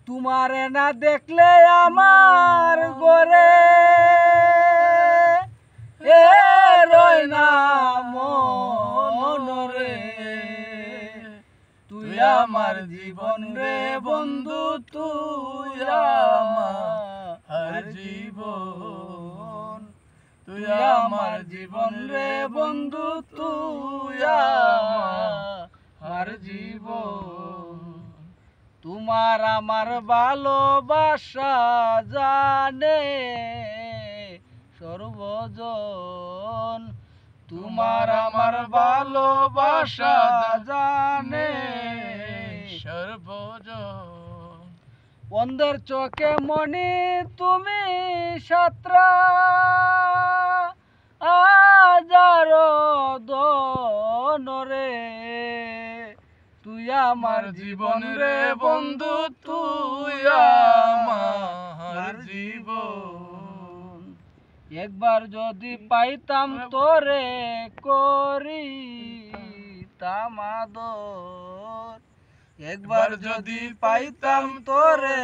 তোমারে না দেখলে আমার গোরে এ রয় না মনরে। তুই আমার জীবন রে বন্ধু, তুই আমার জীবন, তুই আমার জীবন রে বন্ধু, তুই আমার জীবন। তোমার আমার ভালোবাসা জানে সর্বজন, তোমার আমার ভালোবাসা জানে সর্বজন। অন্ধের চোখে মনি তুমি সাতরা আজার দনরে। তুই আমার জীবন রে বন্ধু, তুই আমার জীবন। একবার যদি পাইতাম তোরে করিতাম আদর, একবার যদি পাইতাম তোরে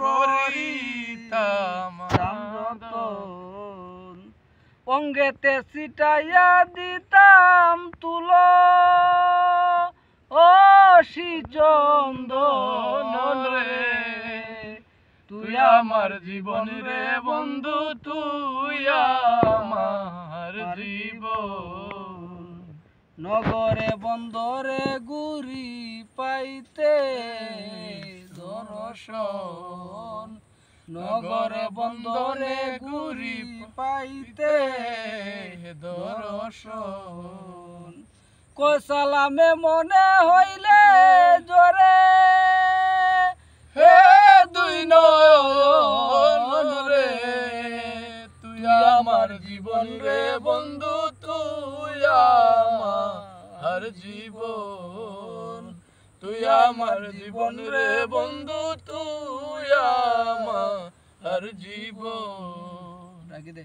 করিতাম যতন। অঙ্গেতে ছিটাইয়া দিতাম তুলো ও চন্দন রে। তুই আমার জীবন রে বন্ধু, তুই আমার জীবন। নগরে বন্দরে ঘুরি পাইতে দর্শন, নগরে বন্দরে ঘুরি পাইতে দর্শন। কোসালামে মনে হইলে জোরে হে দুই নয়ন রে। তুই আমার জীবন রে বন্ধু, তুই আমার জীবন, তুই আমার জীবন রে বন্ধু, তুই আমার জীবন। রাখি দে।